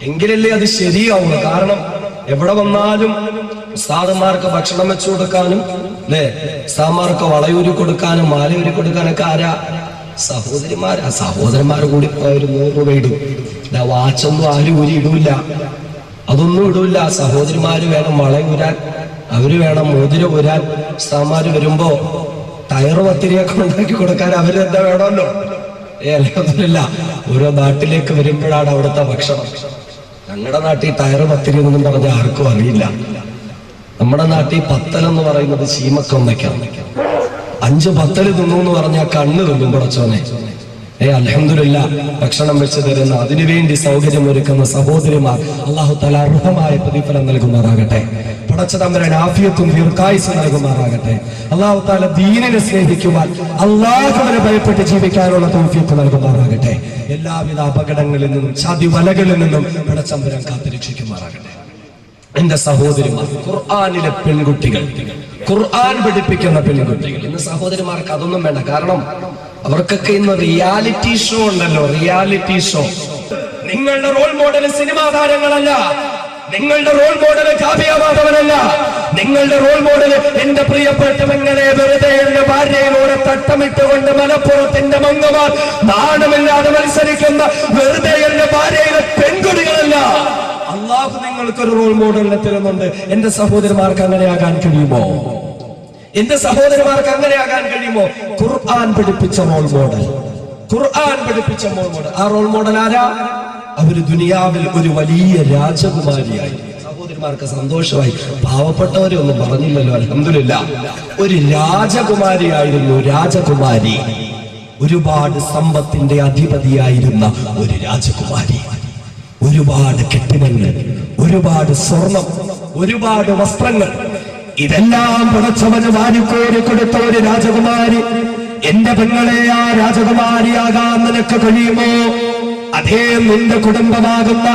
എങ്കിലല്ലേ അത് ശരിയാവുള്ളൂ. കാരണം എവിടെ വന്നാലും ഉസ്താദന്മാർക്ക് ഭക്ഷണം വെച്ചു കൊടുക്കാനും അല്ലെ, ഉസ്താദന്മാർക്ക് വളയൂരി കൊടുക്കാനും മാലയൂരി കൊടുക്കാനൊക്കെ ആരാ? സഹോദരിമാരാ. സഹോദരന്മാർ കൂടി ഒരു 100 രൂപ ഇടും. വാച്ചൊന്നും ആരും ഊരി ഇടൂല, അതൊന്നും ഇടൂല. സഹോദരിമാര് വേണം വളയൂരാൻ, അവര് വേണം മോതിരം ഊരാൻ. ഉസ്താദന്മാര് വരുമ്പോ ടയറ് പത്തിരിയൊക്കെ ഉണ്ടാക്കി കൊടുക്കാൻ അവരെന്താ വേണമല്ലോ. അൽഹംദുലില്ല, ഓരോ നാട്ടിലേക്ക് വരുമ്പോഴാണ് അവിടുത്തെ ഭക്ഷണം. ഞങ്ങളുടെ നാട്ടിൽ ടയറ് പത്തിരി എന്നൊന്നും പറഞ്ഞ ആർക്കും അറിയില്ല. നമ്മുടെ നാട്ടിൽ പത്തൽ എന്ന് പറയുന്നത് ചീമക്കൊന്നയ്ക്കാണ്. 5 പത്തൽ തിന്നു എന്ന് പറഞ്ഞാൽ കണ്ണ് തിന്നും പടച്ചോനെ. അൽഹംദുലില്ല, ഭക്ഷണം വെച്ച് തരുന്ന, അതിനുവേണ്ടി സൗകര്യമൊരുക്കുന്ന സഹോദരിമാർ അല്ലാഹു തആല അർഹമായ പ്രതിഫലം നൽകുമാറാകട്ടെ. പടച്ച തമ്പുരാൻ ആഫിയത്തും ദീർഘായുസ്സും നൽകുമാറാകട്ടെ. അല്ലാഹു തആല ദീനിനെ സ്നേഹിക്കുവാൻ, അല്ലാഹുവിനെ ഭയപ്പെട്ട് ജീവിക്കാനുള്ള തൗഫീഖ് നൽകുമാറാകട്ടെ. എല്ലാവിധ അപകടങ്ങളിൽ നിന്നും ചതി വലകളിൽ നിന്നും പടച്ച തമ്പുരാൻ കാത്തുരക്ഷിക്കുമാറാകട്ടെ. എന്റെ സഹോദരിമാർ, ഖുർആനിലെ പെൺകുട്ടികൾ, ഖുർആൻ പഠിപ്പിക്കുന്ന പെൺകുട്ടികൾ. ഇന്ന് സഹോദരിമാർക്ക് അതൊന്നും വേണ്ട. കാരണം അവർക്കൊക്കെ ഇന്ന് റിയാലിറ്റി ഷോ ഉണ്ടല്ലോ, റിയാലിറ്റി ഷോ. നിങ്ങളുടെ റോൾ മോഡൽ സിനിമാ താരങ്ങളല്ല, നിങ്ങളുടെ റോൾ മോഡൽ കാവ്യമാധവനല്ല, നിങ്ങളുടെ റോൾ മോഡൽ എന്റെ പ്രിയപ്പെട്ടവങ്ങളെ വെറുതെ എന്റെ ഭാര്യയിലൂടെ തട്ടമിട്ടുകൊണ്ട് മലപ്പുറത്തിന്റെ മങ്ങമാർ നാണമില്ലാതെ മത്സരിക്കുന്ന വെറുതെ എന്റെ ഭാര്യയിലെ പെൺകുട്ടികളല്ല. അള്ളാഹു നിങ്ങൾക്കൊരു റോൾ മോഡലിനെ തരുന്നുണ്ട്. എന്റെ സഹോദരന്മാർക്ക് അങ്ങനെയാകാൻ കഴിയുമോ? എന്റെ സഹോദരന്മാർക്ക് അങ്ങനെയാകാൻ കഴിയുമോ? ഖുർആൻ പഠിപ്പിച്ച റോൾ മോഡൽ, ഖുർആൻ പഠിപ്പിച്ച റോൾ മോഡൽ. ആ റോൾ മോഡൽ ആരാ? അവര് ദുനിയാവിൽ ഒരു വലിയ രാജകുമാരിയായി. സഹോദരന്മാർക്ക് സന്തോഷമായി. പാവപ്പെട്ടവരെ ഒന്നും പറഞ്ഞില്ലല്ലോ, അൽഹംദുലില്ലാ. ഒരു രാജകുമാരിയായിരുന്നു, രാജകുമാരി. ഒരുപാട് സമ്പത്തിന്റെ അധിപതിയായിരുന്ന ഒരു രാജകുമാരി. ഒരുപാട് കെട്ടിടങ്ങൾ, ഒരുപാട് സ്വർണം, ഒരുപാട് വസ്ത്രങ്ങൾ, ഇതെല്ലാം പടച്ചവന് വാരിക്കോരി കൊടുത്ത ഒരു രാജകുമാരി. എന്റെ പെങ്ങളെ, ആ രാജകുമാരിയാകാൻ നിനക്ക് കഴിയുമോ? അതേ നിന്റെ കുടുംബമാകുന്ന,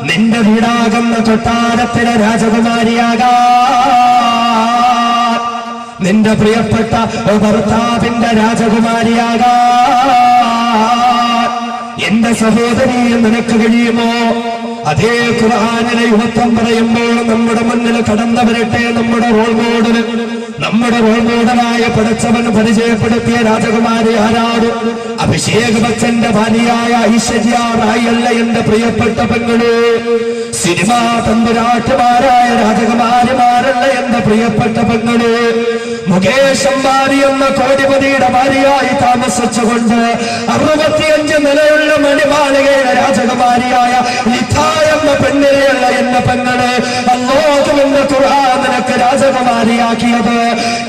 നിന്റെ വീടാകുന്ന കൊട്ടാരത്തിലെ രാജകുമാരിയാകാൻ, നിന്റെ പ്രിയപ്പെട്ട ഭർത്താവിന്റെ രാജകുമാരിയാകാൻ എന്റെ സഹോദരി നിനക്ക് കഴിയുമോ? അതേ ഖുർആനിലെ യുവത്വം പറയുമ്പോൾ നമ്മുടെ മുന്നിൽ കടന്നു വരട്ടെ നമ്മുടെ റോൾ മോഡൽ. നമ്മുടെ റോൾ മോഡലായ പടച്ചവൻ പരിചയപ്പെടുത്തിയ രാജകുമാരി ആരാണ്? അഭിഷേക് ബച്ചന്റെ ഭാര്യയായ ഐശ്വര്യ റായ് അല്ല എന്റെ പ്രിയപ്പെട്ട പെങ്ങള്. സിനിമാ തമ്പുരാട്ടുമാരായ രാജകുമാരിമാരല്ല എന്റെ പ്രിയപ്പെട്ട പെങ്ങള്. മുകേഷ് അംബാനി എന്ന കോടിപതിയുടെ ഭാര്യയായി താമസിച്ചുകൊണ്ട് 65 നിലയുള്ള മണിമാളികയുടെ രാജകുമാരിയായ എന്ന പെണ്ണിനെയല്ല എന്ന പെങ്ങളെ അല്ലാഹുവിന്റെ ഖുർആൻ നിനക്ക് രാജകുമാരിയാക്കിയത്.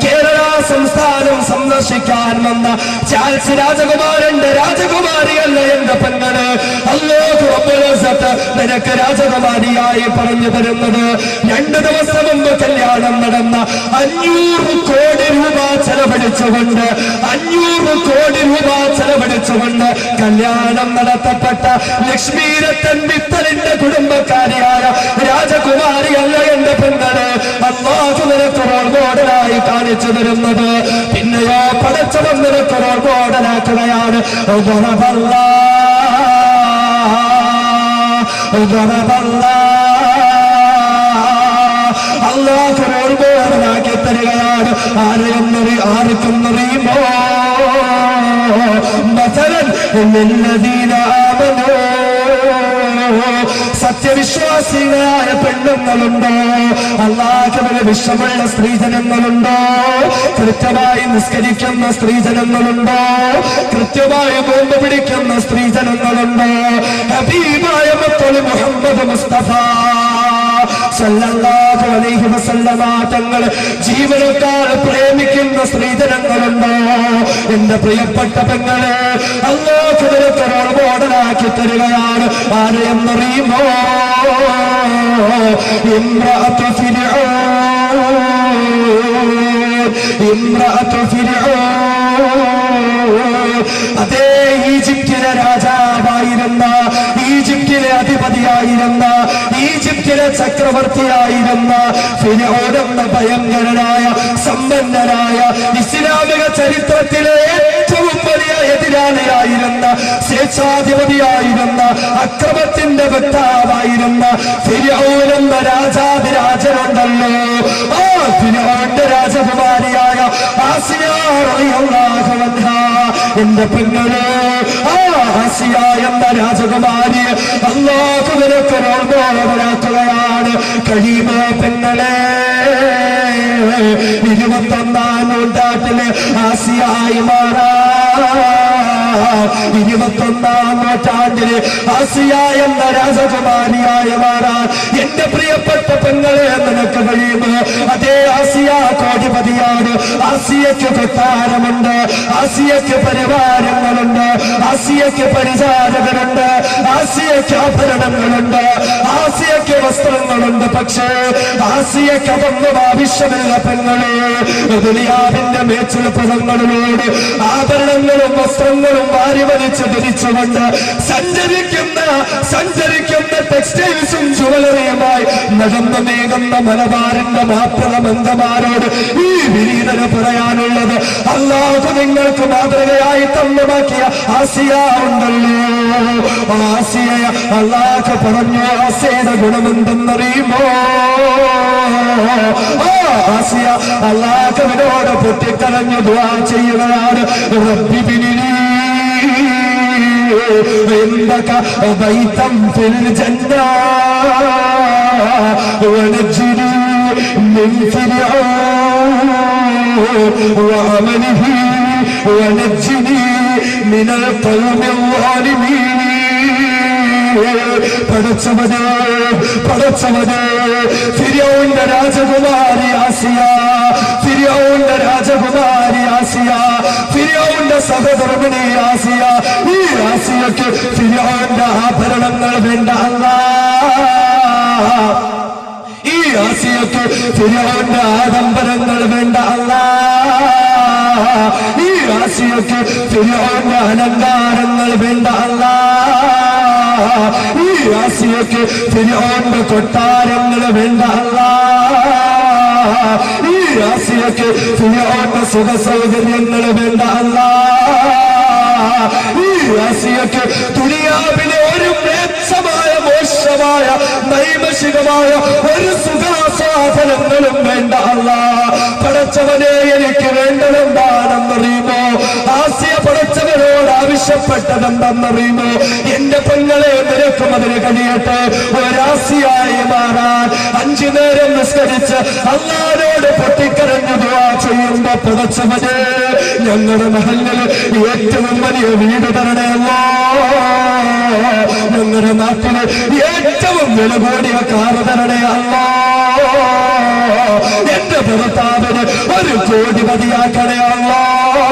കേരള സംസ്ഥാനം സന്ദർശിക്കാൻ വന്ന ചാൾസ് രാജകുമാരന്റെ രാജകുമാരിയല്ല എന്റെ പെങ്ങളെ അല്ലാഹു റബ്ബുൽ ഇസ്സത്ത് നിനക്ക് രാജകുമാരിയായി പറഞ്ഞു തരുന്നത്. 2 ദിവസം മുമ്പ് കല്യാണം നടന്ന 500 കോടി രൂപ ചെലവഴിച്ചുകൊണ്ട്, 500 കോടി രൂപ ചെലവഴിച്ചുകൊണ്ട് കല്യാണം നടത്തപ്പെട്ട ലക്ഷ്മീരത്തൻ മിത്തലിന്റെ കുടുംബക്കാരിയായ രാജകുമാരിയല്ല എന്റെ പെങ്ങളെ അല്ലാഹു നിനക്ക് റോൾ മോഡലായി കാണിച്ചു തരുന്നത്. പിന്നെയോ പടച്ചവൻ നിനക്ക് റോൾ മോഡലാക്കുകയാണ്. അല്ലാഹു റോൾ മോഡലാക്കി തരികയാണ്. ആർക്കും അറിയുമോ? മസലൻ ലല്ലദീന ആമനൂ, സത്യവിശ്വാസികളായ പെണ്ണുങ്ങളുണ്ടോ? അല്ലാഹുവിന് വിശ്വമുള്ള സ്ത്രീജനങ്ങളുണ്ടോ? കൃത്യമായി നിസ്കരിക്കുന്ന സ്ത്രീജനങ്ങളുണ്ടോ? കൃത്യമായി നോമ്പ് പിടിക്കുന്ന സ്ത്രീജനങ്ങളുണ്ടോ? ഹബീബായ മുത്തലി മുഹമ്മദ് മുസ്തഫ സല്ലല്ലാഹു അലൈഹി വസല്ലമ തങ്ങൾ ജീവനക്കാൾ പ്രേമിക്കുന്ന സ്ത്രീജനങ്ങളുണ്ടോ? എന്റെ പ്രിയപ്പെട്ട പെങ്ങളെ അല്ലാഹു നിനക്ക് റോൾ മോഡലാക്കി തരികയാണ്. ആരെയെന്നറിയുമോ? ഇംറഅത്തു ഫിർഔൻ, ഇംറഅത്തു ഫിർഔൻ. അതേ ഈജിപ്തിലെ രാജാവായിരുന്ന, ഈജിപ്തിലെ അധിപതിയായിരുന്ന, ഈജിപ്തിലെ ചക്രവർത്തിയായിരുന്ന ഫിർഔൻ എന്ന ഭയങ്കരനായ സമ്പന്നനായ ഇസ്ലാമിക ചരിത്രത്തിലെ ഏറ്റവും വലിയ എതിരാളിയായിരുന്ന, സ്വേച്ഛാധിപതിയായിരുന്ന, അക്രമത്തിന്റെ വക്താവായിരുന്ന ഫിർഔൻ എന്ന രാജാതിരാജനുണ്ടല്ലോ, ആ ഫിർഔന്റെ രാജകുമാരിയായ ആസിയ റളിയല്ലാഹു അൻഹാ, എന്റെ പെങ്ങളെ, ആ ആസിയ എന്ന രാജകുമാരിയെ അല്ലാഹു നിനക്ക് ഓർമ്മയാക്കുകയാണ്. കഴിയുമോ പെങ്ങളെ, 21ാം നൂറ്റാണ്ടിലെ ആസിയായി മാറാൻ, 21ാം നൂറ്റാണ്ടിലെ ആസിയ എന്ന രാജകുമാരിയായി മാറാൻ എന്റെ പ്രിയപ്പെട്ട പെങ്ങളെ നിനക്ക് കഴിയുമോ? അതേ ആസിയ കോടിപതിയാണ്. ആസിയയ്ക്ക് കൊട്ടാരമുണ്ട്, ആസിയയ്ക്ക് പരിവാരങ്ങളുണ്ട്, ആസിയയ്ക്ക് പരിചാരകരുണ്ട്, ആസിയയ്ക്ക് ആഭരണങ്ങളുണ്ട്, ആസിയയ്ക്ക് വസ്ത്രങ്ങളുണ്ട്. പക്ഷേ ആസിയയ്ക്ക് അതൊന്നും ആവശ്യമില്ല പെങ്ങളെ. ദുനിയാവിന്റെ മേച്ചിൽപ്പുറങ്ങളിലൂടെ ആഭരണങ്ങളും വസ്ത്രങ്ങളും വാരിവലിച്ച് ധരിച്ചുകൊണ്ട് സഞ്ചരിക്കുന്ന ടെക്സ്റ്റൈൽസും ജുവലറിയുമായി നടന്നു നീങ്ങുന്ന മലബാറിന്റെ മാപ്പിളമന്ദമാരോട് ഈ വിനീതന് പറയാനുള്ളത്, അല്ലാഹു നിങ്ങൾക്ക് മാതൃകയായി തന്നുമാക്കിയ ആസിയ ഉണ്ടല്ലോ, ആസിയ അല്ലാഹു പറഞ്ഞു, ആസിയയുടെ ഗുണമെന്തെന്നറിയുമോ? ആസിയ അല്ലാഹുവിനോട് പൊട്ടിക്കരഞ്ഞു ദുആ ചെയ്യുകയാണ്. റബ്ബി ബിനിനി ഇൻദക ബൈതൻ ഫിൽ ജന്ന വനജ്നി മിൻ ഫിർഔൻ വഅമലിഹി വനജ്നി മിനൽ ഖൗമിൽ ളാലിമീൻ. പടച്ചവനെ, ഫിർഔന്റെ രാജകുമാരി ആസിയ, ഫിർഔന്റെ രാജകുമാരി ആസിയ, ഫിർഔന്റെ സഹധർമ്മിണി ആസിയ, ഈ ആസിയക്ക് ഫിർഔന്റെ ആഭരണങ്ങൾ വേണ്ട അല്ലാഹ്, ഈ ആസിയക്ക് ഫിർഔന്റെ ആഡംബരങ്ങൾ വേണ്ട അല്ലാഹ്, ഈ ആസിയക്ക് ഫിർഔന്റെ അലങ്കാരങ്ങൾ വേണ്ട അല്ലാഹ്, ഈ ആസിയക്ക് ഫിർഔന്റെ കൊട്ടാരങ്ങൾ വേണ്ട അല്ലാഹ്, ഈ ആസിയക്ക് ഫിർഔന്റെ സുഖ സൗകര്യങ്ങൾ വേണ്ട അല്ലാഹ്, ഈ ആസിയക്ക് ദുനിയാവിലെ ഒരു മ്ലേച്ഛമായ മോശമായ നൈമിഷികമായ ഒരു സുഖാസ്വാദനങ്ങളും വേണ്ട അല്ലാഹ്. പടച്ചവനെ, എനിക്ക് വേണ്ടതെന്താണെന്നറിയുമോ? ആസിയ പടച്ചവനോട് ആവശ്യപ്പെട്ടതെന്തെന്നറിയുമോ? എന്റെ പെങ്ങളെ, നിനക്കും അതിന് കഴിയട്ടെ ഒരാസിയായി മാറാൻ. 5 നേരം നിസ്കരിച്ച് അല്ലാഹുവോട് പൊട്ടിക്കരഞ്ഞു ദുആ ചെയ്യുമ്പോ, പടച്ചവനെ, ഞങ്ങളുടെ മഹല്ലിൽ ഏറ്റവും വലിയ വീട് തരണേ അല്ലാഹ്, ഞങ്ങളുടെ നാട്ടില് ഏറ്റവും വില കൂടിയ കാറ് തരണേ അല്ലാഹ്, എന്റെ ഭർത്താവിന് 1 കോടിപതിയാക്കണേ അല്ലാഹ്,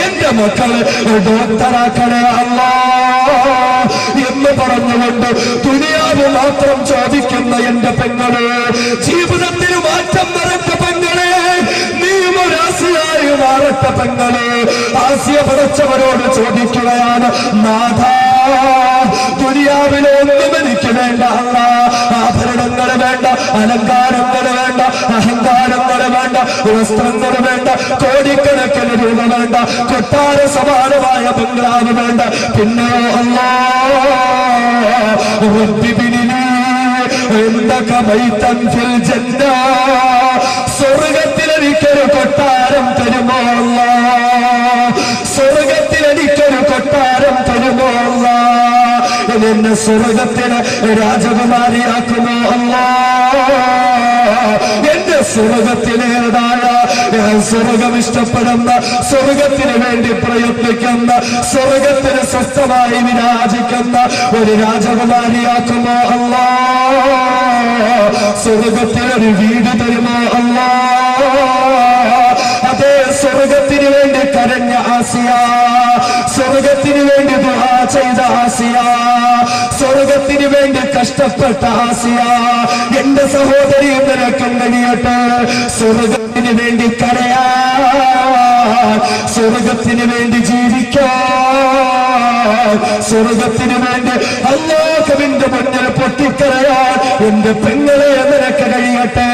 എന്റെ മക്കള് ഡോക്ടറാക്കണേ അല്ലാഹ് എന്ന് പറഞ്ഞുകൊണ്ട് ദുനിയാവ് മാത്രം ചോദിക്കുന്ന എന്റെ പെങ്ങളെ, ജീവിതത്തിന് മാറ്റം നിറച്ച പെങ്ങളെ, നീയും ഒരാസിയായി മാറട്ട പെങ്ങളെ. ആസിയ പടച്ചവരോട് ചോദിക്കുകയാണ്, നാഥാ, ദുനിയാവിലെ ഒന്നും എനിക്ക് വേണ്ട അല്ലാഹ്, ആഭരണങ്ങൾ വേണ്ട, അലങ്കാരങ്ങൾ വേണ്ട, അഹങ്കാരങ്ങൾ വേണ്ട, വസ്ത്രങ്ങൾ വേണ്ട, കോടിക്കണക്കിന് രൂപ വേണ്ട, കൊട്ടാര സമാനമായ ബംഗ്ലാവ് വേണ്ട. പിന്നെയോ അല്ലാഹ്, റബ്ബി ബിനിനി ഇൻദക ബൈതൻ ഫിൽ ജന്ന, സ്വർഗ്ഗത്തിൽ എനിക്കൊരു കൊട്ടാരം തരുമോ അല്ലാഹ്, സ്വർഗ്ഗത്തിൽ എനിക്കൊരു കൊട്ടാരം തരുമോ അല്ലാഹ്, എന്നെ സ്വർഗ്ഗത്തിന് രാജകുമാരിയാക്കുമോ അല്ലാഹ്, എന്റെ സ്വർഗ്ഗത്തിലേതായ, സ്വർഗം ഇഷ്ടപ്പെടുന്ന, സ്വർഗത്തിന് വേണ്ടി പ്രയത്നിക്കുന്ന, സ്വർഗത്തിന് സ്വസ്ഥമായി വിരാജിക്കുന്ന ഒരു രാജകുമാരിയാക്കുമോ അല്ലാഹ്, സ്വർഗത്തിനൊരു വീട് തരുമോ അല്ലാഹ്. അതേ സ്വർഗത്തിന് വേണ്ടി കരഞ്ഞ ആസിയ, സ്വർഗത്തിന് വേണ്ടി ദുആ ചെയ്ത ആസിയ, സ്വർഗത്തിന് വേണ്ടി കഷ്ടപ്പെട്ട ആസിയ, എന്റെ സഹോദരി നിനക്കും കഴിയട്ടെ സ്വർഗത്തിന് വേണ്ടി കരയാൻ, സ്വർഗത്തിന് വേണ്ടി ജീവിക്കാൻ, സ്വർഗത്തിന് വേണ്ടി അല്ലാഹുവിന്റെ മുന്നിൽ പൊട്ടിക്കരയാൻ എന്റെ പെങ്ങളെ നിനക്ക് കഴിയട്ടെ.